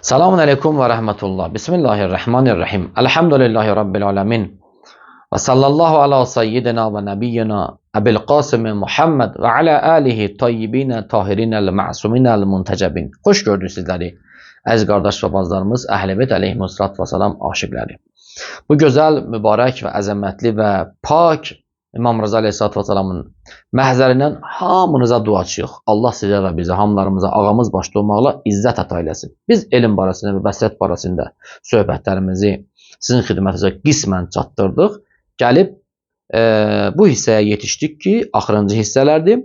Selamun aleyküm ve rahmetullah. Bismillahirrahmanirrahim. Elhamdülillahi Rabbil alemin. Ve sallallahu ala seyyidina ve nebiyyina Ebil Qasim Muhammed ve ala alihi tayyibine tahirinel ma'suminel muntecebin. Hoş gördük sizleri. Əziz qardaş və bazlarımız, Əhl-i Beyt əleyhimussalat və salam aşiqləri. Bu gözəl, mübarək və əzəmətli və pak İmam Rıza Aleyhisselatü Vesselam'ın məhzərindən hamınıza duacıyıq. Allah sizə və bizə, hamılarımıza ağamız başda olmaqla izzət əta eləsin. Biz elm barəsində və bəsirət barəsində söhbətlərimizi sizin xidmətinizə qismən çatdırdıq. Gəlib bu hissəyə yetişdik ki, axırıncı hissələrdir.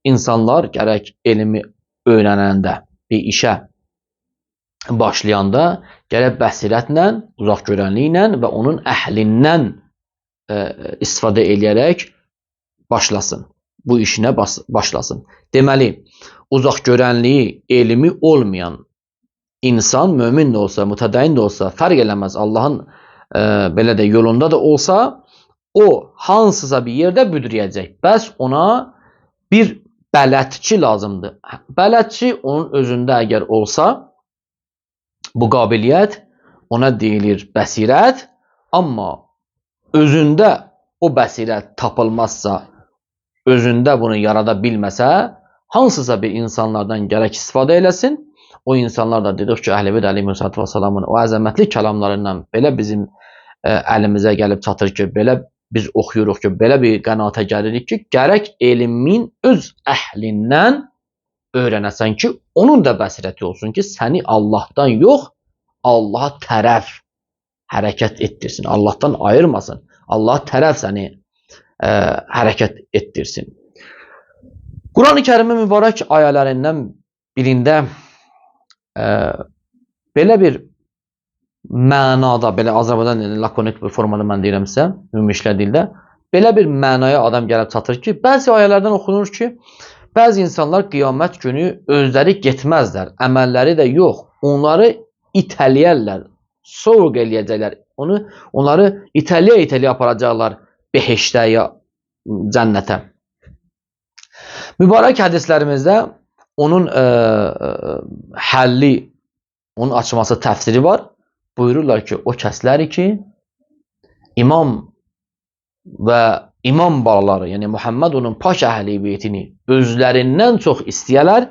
İnsanlar gərək elmi öyrənəndə, bir işə başlayanda gərək bəsirətlə, uzaq görənliklə və onun əhlindən istifadə eləyərək başlasın. Bu işinə başlasın. Deməli, uzaq görənliyi, elmi olmayan insan, mömin də olsa, mütədəyin də olsa, fərq eləməz. Allahın belə də yolunda da olsa, o hansısa bir yerdə büdrəyəcək. Bəs ona bir bələdçi lazımdır. Bələdçi onun özündə əgər olsa, bu qabiliyyət ona deyilir bəsirət, amma özündə o bəsirət tapılmazsa, özündə bunu yarada bilməsə, hansısa bir insanlardan gərək istifadə eləsin. O insanlar da dedik ki, Əhl-i Beyt əleyhissalatu vesselamın o əzəmətli kəlamlarından belə bizim əlimizə gəlib çatır ki, belə biz oxuyuruq ki, belə bir qənaətə gəlirik ki, gərək elmin öz əhlindən öyrənəsən ki, onun da bəsirəti olsun ki, səni Allahdan yox, Allaha tərəf hərəkət etdirsin. Allahdan ayırmasın. Allah tərəf səni hərəkət etdirsin. Quran-ı Kərimin mübarək ayələrindən birində belə bir mənada, belə Azərbaycan lakonik bir formada mən deyirəm sizə, ümumiyyətlə dildə, belə bir mənaya adam gəlib çatır ki, bəzi ayələrdən oxunur ki, bəzi insanlar qiyamət günü özləri getməzlər, əməlləri də yox, onları itələyərlər, soğuq eləyəcəklər, onları itələyə aparacaqlar behişdə ya cənnətə. Mübarək hədislərimizdə onun həlli, onun açması, təfsiri var. Buyururlar ki, o kəsləri ki, imam və imam balaları, yəni Muhammed onun pak əhli beytini özlərindən çox istəyərlər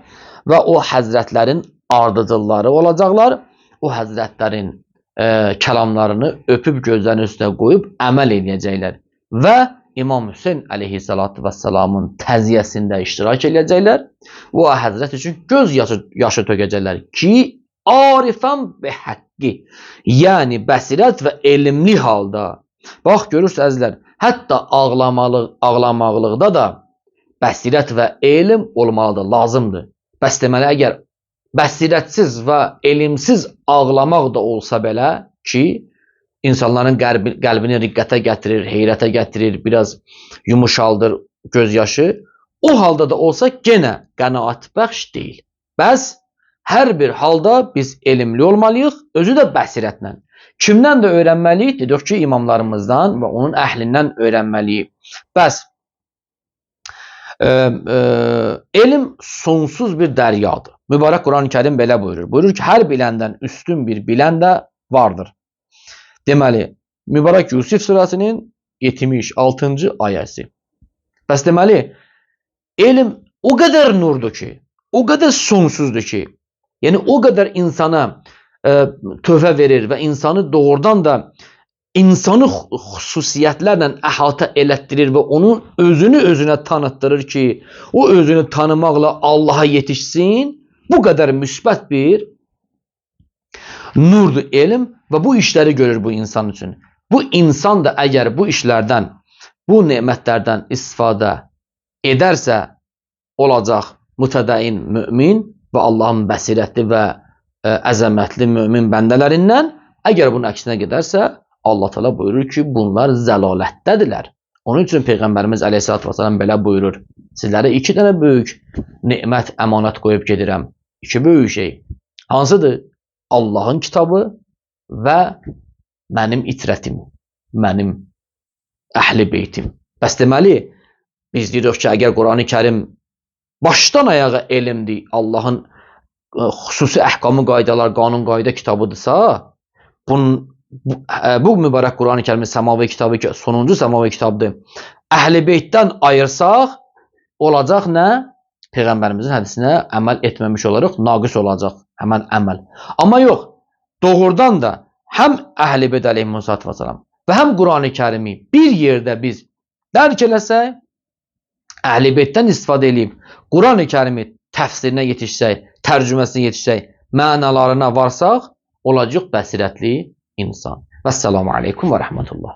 və o həzrətlərin ardıcılları olacaqlar. O həzrətlərin kəlamlarını öpüb gözlərinin üstünə qoyub əməl edəcəklər və İmam Hüseyin əleyhissalatu vesselamın təziyəsində iştirak edəcəklər. Bu həzrət üçün göz yaşı tökəcəklər ki, arifən və həqqi, yəni bəsirət və elmli halda. Bax, görürsünüz əzizlər, hətta ağlamaqlıqda da bəsirət və elm olmalıdır, lazımdır. Bəs deməli, əgər bəsirətsiz və elmsiz ağlamaq da olsa belə ki, insanların qəlbini riqqətə gətirir, heyrətə gətirir, biraz yumuşaldır göz yaşı, o halda da olsa genə qənaətbəxş deyil. Bəs hər bir halda biz elmli olmalıyıq, özü də bəsirətlə. Kimdən də öyrənməliyik? Dedik ki, imamlarımızdan və onun əhlindən öyrənməliyik. Bəs elm sonsuz bir dəryadır. Mübarək Quran-ı Kərim belə buyurur. Buyurur ki, hər biləndən üstün bir bilən də vardır. Deməli, mübarək Yusuf surəsinin 76-cı ayəsi. Bəs deməli, elm o qədər nurdur ki, o qədər sonsuzdur ki, yəni o qədər insana tövbə verir və insanı doğrudan da insanı xüsusiyyətlərlə əhatə elətdirir və onun özünü özünə tanıtdırır ki, o özünü tanımaqla Allaha yetişsin. Bu qədər müsbət bir nurdur elm və bu işləri görür bu insan üçün. Bu insan da əgər bu işlərdən, bu nemətlərdən istifadə edərsə, olacaq mütədəyin mümin və Allahın bəsirətli və əzəmətli mümin bəndələrindən. Əgər bunun əksinə gedərsə, Allah Teala buyurur ki, bunlar zəlalətdədirlər. Onun üçün Peyğəmbərimiz əleyhissalatu vesselam belə buyurur. Sizlərə 2 dənə böyük nemət, əmanət qoyub gedirəm. 2 böyük şey. Hansıdır? Allahın kitabı və mənim itrətim, mənim əhli beytim. Bəs deməli, biz deyirik ki, əgər Quran-ı Kərim başdan ayağa elmdir, Allahın xüsusi əhkamı qaydalar, qanun qayda kitabıdırsa, bu mübarək Quran-ı Kərimin səmavi kitabı ki, sonuncu səmavi kitabdır. Əhl-i Beytdən ayırsaq, olacaq nə? Peyğəmbərimizin hədisinə əməl etməmiş olaraq naqis olacaq həmən əməl. Amma yox, doğrudan da həm Əhl-i Beyt əleyhissalatu vesselam və həm Quran-ı Kərimi bir yerdə biz dərk eləsək, Əhl-i Beytdən istifadə edib Quran-ı Kərimi təfsirinə yetişsək, tərcüməsinə yetişsək, mənalarına varsaq, olacaq bəsirətli insan. Vəssalamu aleykum və rəhmətullah.